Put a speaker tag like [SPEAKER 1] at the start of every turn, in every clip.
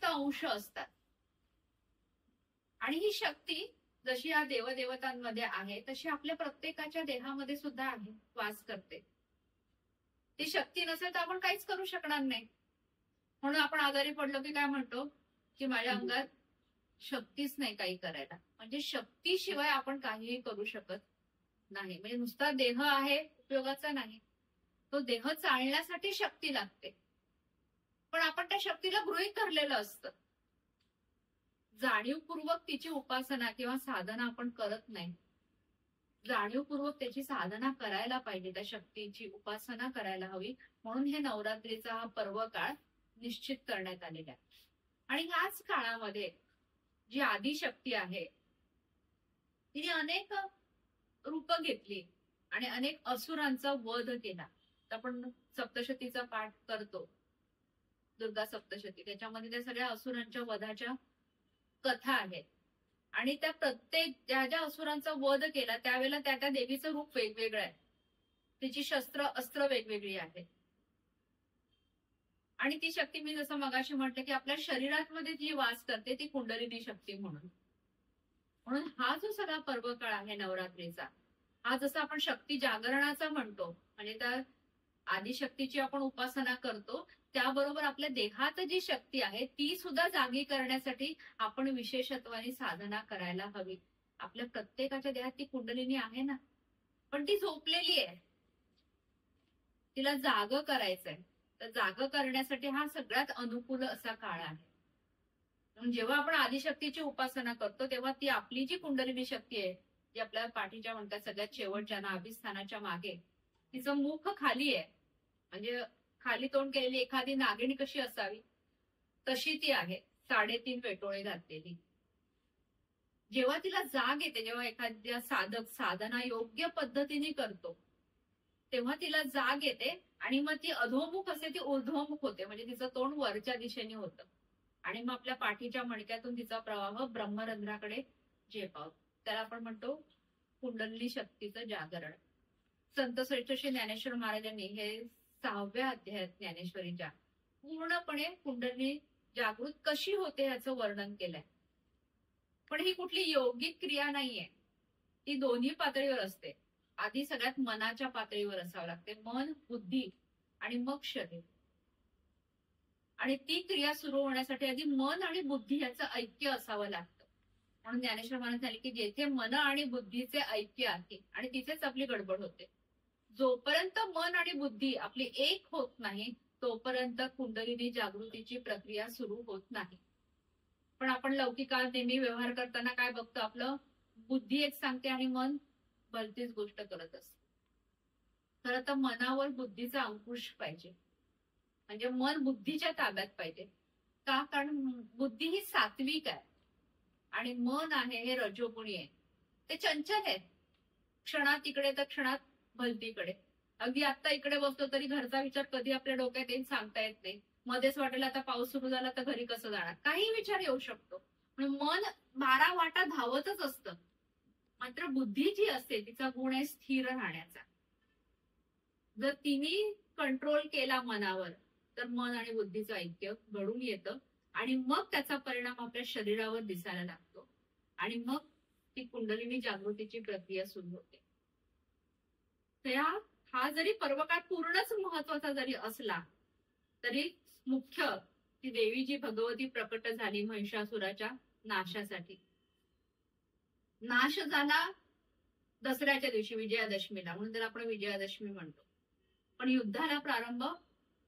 [SPEAKER 1] अनेक अंश असतात आणि ही शक्ती जशी या देवदेवतांमध्ये आहे तशी आपल्या प्रत्येकाच्या देहामध्ये सुद्धा आहे, वास करते. ती शक्ती नसेल तर आपण काहीच करू शकणार नाही. म्हणून आपण आजारी पडलो की काय म्हणतो की माझ्या अंगात शक्तीच नाही काही करायला. म्हणजे शक्तीशिवाय आपण काहीही करू शकत नाही. म्हणजे नुसता देह आहे उपयोगाचा नाही, तो देह चालण्यासाठी शक्ती लागते. पण आपण त्या शक्तीला गृहीत धरलेलं असतं. जाणीवपूर्वक तिची उपासना किंवा साधना आपण करत नाही. जाणीवपूर्वक त्याची साधना करायला पाहिजे, त्या शक्तीची उपासना करायला हवी. म्हणून हे नवरात्रीचा हा पर्व काळ निश्चित करण्यात आलेला आहे. आणि ह्याच काळामध्ये जी आदिशक्ती आहे तिने अनेक रूप घेतली आणि अनेक असुरांचा वध केला. आपण सप्तशतीचा पाठ करतो, दुर्गा सप्तशती, त्याच्यामध्ये त्या सगळ्या असुरांच्या वधाच्या कथा आहेत. आणि त्या प्रत्येक ज्या ज्या असुरांचा वध केला त्यावेळेला त्या त्या देवीचं रूप वेगवेगळं आहे, तिची शस्त्र अस्त्र वेगवेगळी आहेत. आणि ती शक्ती मी जसं मगाशी म्हटलं की आपल्या शरीरात मध्ये जी वास करते ती कुंडलिनी शक्ती म्हणून. म्हणून हा जो सगळा पर्व काळ आहे नवरात्रीचा, हा जसं आपण शक्ती जागरणाचा म्हणतो, म्हणजे त्या आदिशक्तीची आपण उपासना करतो, त्याबरोबर आपल्या देहात जी शक्ती आहे ती सुद्धा जागी करण्यासाठी आपण विशेषत्वाने साधना करायला हवी. आपल्या प्रत्येकाच्या देहात ती कुंडलिनी आहे ना, पण ती झोपलेली आहे, तिला जाग करायचंय. तर जाग करण्यासाठी हा सगळ्यात अनुकूल असा काळ आहे. जेव्हा आपण आदिशक्तीची उपासना करतो तेव्हा ती आपली जी कुंडलिनी शक्ती आहे, जी आपल्या पाठीच्या म्हणतात सगळ्यात शेवटच्या नाभिस्थानाच्या मागे, तिचं मुख खाली आहे, म्हणजे खाली तोंड केलेली एखादी नागिणी कशी असावी तशी ती आहे, 3.5 वेटोळे घातलेली. जेव्हा तिला जाग येते, जेव्हा एखाद्या साधक साधना योग्य पद्धतीने करतो तेव्हा तिला जाग येते आणि मग ती अधोमुख असते ती ऊर्ध्वमुख होते, म्हणजे तिचं तोंड वरच्या दिशेने होतं आणि मग आपल्या पाठीच्या मणक्यातून तिचा प्रवाह ब्रह्मरंध्राकडे झेपावतो. त्याला आपण म्हणतो कुंडलिनी शक्तीचं जागरण. संत श्रेष्ठ श्री ज्ञानेश्वर महाराजांनी हे 6व्या अध्यायात ज्ञानेश्वरीच्या पूर्णपणे कुंडलिनी जागृत कशी होते याचं वर्णन केलंय. पण ही कुठली योगिक क्रिया नाहीये, ती दोन्ही पातळीवर असते. आधी सगळ्यात मनाच्या पातळीवर असावं लागते, मन, बुद्धी आणि मग शरीर. आणि ती क्रिया सुरू होण्यासाठी आधी मन आणि बुद्धी याचं ऐक्य असावं लागतं. म्हणून ज्ञानेश्वर महाराज झाले की जेथे मन आणि बुद्धीचे ऐक्य आहे आणि तिथेच आपली गडबड होते. जोपर्यंत मन आणि बुद्धी आपली एक होत नाही तोपर्यंत कुंडलिनी जागृतीची प्रक्रिया सुरू होत नाही. पण आपण लौकिकात नेहमी व्यवहार करताना काय बघतो, आपलं बुद्धी एक सांगते आणि मन भलतीच गोष्ट करत असते. खरं तर मनावर बुद्धीचा अंकुश पाहिजे, म्हणजे मन बुद्धीच्या ताब्यात पाहिजे. का? कारण बुद्धी ही सात्विक आहे आणि मन आहे हे रजोगुणी आहे, ते चंचल आहे, क्षणात इकडे तर क्षणात भलतीकडे. अगदी आता इकडे बसतो तरी घरचा विचार कधी आपल्या डोक्यात येईल सांगता येत नाही. मध्येच वाटेल आता पाऊस सुरू झाला तर घरी कसं जाणार, काही विचार येऊ शकतो. मन 12 वाटा धावतच असतं. मात्र बुद्धी जी असते तिचा गुण आहे स्थिर राहण्याचा. जर तिने कंट्रोल केला मनावर तर मन आणि बुद्धीचं ऐक्य घडून येतं आणि मग त्याचा परिणाम आपल्या शरीरावर दिसायला लागतो आणि मग ती कुंडलिनी जागृतीची प्रक्रिया सुरू होते. हा जरी पर्वकाळ पूर्णच महत्वाचा जरी असला तरी मुख्य ती देवी जी भगवती प्रकट झाली महिषासुराच्या नाशासाठी. नाश झाला दसऱ्याच्या दिवशी विजयादशमीला, म्हणून त्याला आपण विजयादशमी म्हणतो. पण युद्धाला प्रारंभ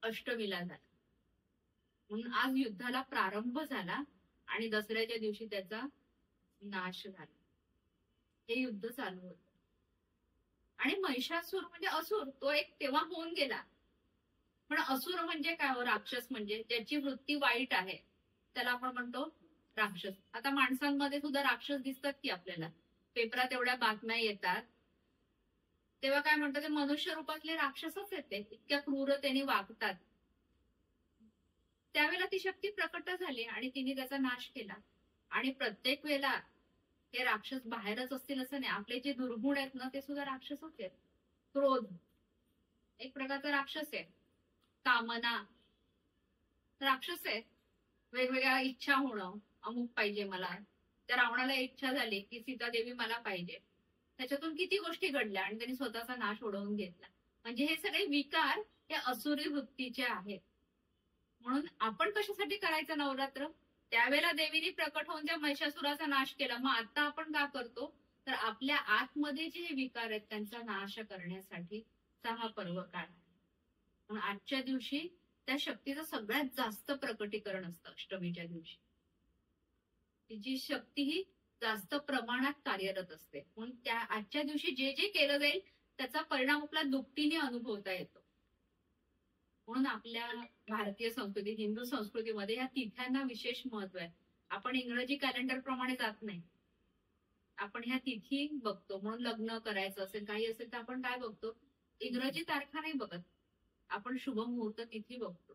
[SPEAKER 1] अष्टमीला झाला, म्हणून आज युद्धाला प्रारंभ झाला आणि दसऱ्याच्या दिवशी त्याचा नाश झाला. हे युद्ध चालू होतं. आणि महिषासूर म्हणजे असुर, तो एक तेव्हा होऊन गेला. पण असुर म्हणजे काय हो? राक्षस, म्हणजे ज्याची वृत्ती वाईट आहे त्याला आपण म्हणतो राक्षस. आता माणसांमध्ये सुद्धा राक्षस दिसतात की आपल्याला, पेपरात एवढ्या बातम्या येतात तेव्हा काय म्हणतात, ते मनुष्य रूपातले राक्षसच येते, इतक्या क्रूरतेने वागतात. त्यावेळेला ती शक्ती प्रकट झाली आणि तिने त्याचा नाश केला. आणि प्रत्येक वेळेला हे राक्षस बाहेरच असतील असं नाही, आपले जे दुर्गुण आहेत ना ते सुद्धा राक्षसच आहेत. क्रोध एक प्रकारचा राक्षस आहे, कामना राक्षस आहे, वेगवेगळ्या इच्छा होणं, अमुक पाहिजे मला. त्या रावणाला इच्छा झाली की सीता देवी मला पाहिजे. त्याच्यातून किती गोष्टी घडल्या आणि त्यांनी स्वतःचा नाश ओढवून घेतला. म्हणजे हे सगळे विकार हे असुरी वृत्तीचे आहेत. म्हणून आपण कशासाठी करायचं नवरात्र? त्यावेळेला देवीने प्रकट होऊन त्या महिषासुराचा नाश केला. मग आता आपण का करतो? तर आपल्या आतमध्ये जे विकार आहेत त्यांचा नाश करण्यासाठी हा पर्व काळ आहे. म्हणून आजच्या दिवशी त्या शक्तीचं सगळ्यात जास्त प्रकटीकरण असतं अष्टमीच्या दिवशी. तिची शक्ती ही जास्त प्रमाणात कार्यरत असते. म्हणून त्या आजच्या दिवशी जे जे केलं जाईल त्याचा परिणाम आपला दुपटीने अनुभवता येतो. म्हणून आपल्या भारतीय संस्कृतीत, हिंदू संस्कृतीमध्ये या तिथ्यांना विशेष महत्व आहे. आपण इंग्रजी कॅलेंडर प्रमाणे जात नाही. आपण ह्या तिथी बघतो. म्हणून लग्न करायचं असेल, काही असेल तर आपण काय बघतो? इंग्रजी तारखा नाही बघत, आपण शुभ मुहूर्त तिथी बघतो.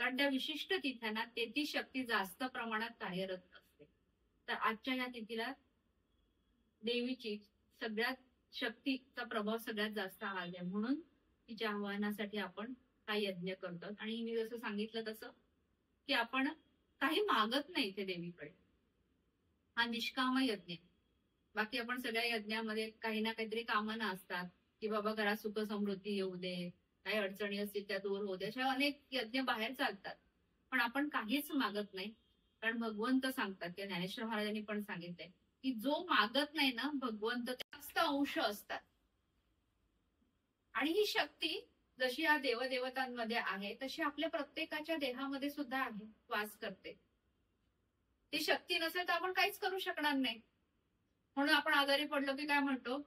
[SPEAKER 1] कारण त्या विशिष्ट तिथ्यांना ती शक्ती जास्त प्रमाणात कार्यरत असते. तर आजच्या या तिथीला देवीची सगळ्यात शक्तीचा प्रभाव सगळ्यात जास्त आज आहे. म्हणून तिच्या आवाहनासाठी आपण हा यज्ञ करतो. आणि मी जसं सांगितलं तसं की आपण काही मागत नाही इथे देवीकडे. हा निष्काम यज्ञ. बाकी आपण सगळ्या यज्ञामध्ये काही ना काहीतरी कामना असतात की बाबा घरात सुख समृद्धी येऊ दे, काही अडचणी असतील त्या दूर होऊ दे, अशा अनेक यज्ञ बाहेर चालतात. पण आपण काहीच मागत नाही. कारण भगवंत सांगतात, की ज्ञानेश्वर महाराजांनी पण सांगितलंय की जो मागत नाही ना भगवंत जास्त अंश असतात. आणि ही शक्ती जशी या देवदेवतांमध्ये आहे तशी आपल्या प्रत्येकाच्या देहामध्ये सुद्धा आहे, वास करते. ती शक्ती नसेल तर आपण काहीच करू शकणार नाही. म्हणून आपण आजारी पडलो की काय म्हणतो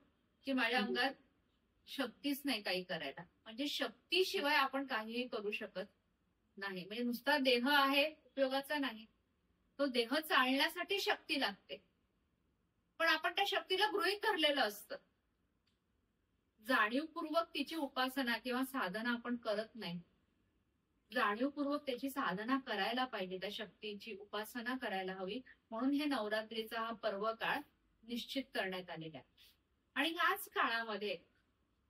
[SPEAKER 1] की माझ्या अंगात शक्तीच नाही काही करायला. म्हणजे शक्तीशिवाय आपण काहीही करू शकत नाही. म्हणजे नुसता देह आहे उपयोगाचा नाही, तो देह चालण्यासाठी शक्ती लागते. पण आपण त्या शक्तीला गृहीत धरलेलं असतं. जाणीवपूर्वक तिची उपासना किंवा साधना आपण करत नाही. जाणीवपूर्वक त्याची साधना करायला पाहिजे, त्या शक्तीची उपासना करायला हवी. म्हणून हे नवरात्रीचा हा पर्व काळ निश्चित करण्यात आलेला आहे. आणि ह्याच काळामध्ये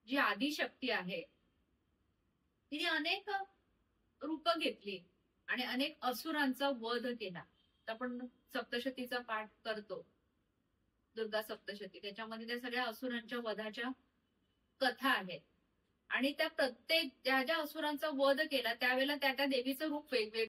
[SPEAKER 1] जी आदिशक्ती आहे तिने अनेक रूप घेतली आणि अनेक असुरांचा वध केला. आपण सप्तशतीचा पाठ करतो, दुर्गा सप्तशती. त्याच्यामध्ये त्या सगळ्या असुरांच्या वधाच्या कथा आहेत. आणि त्या प्रत्येक ज्या ज्या असुरांचा वध केला त्यावेळेला त्या त्या देवीचं रूप वेगवेगळं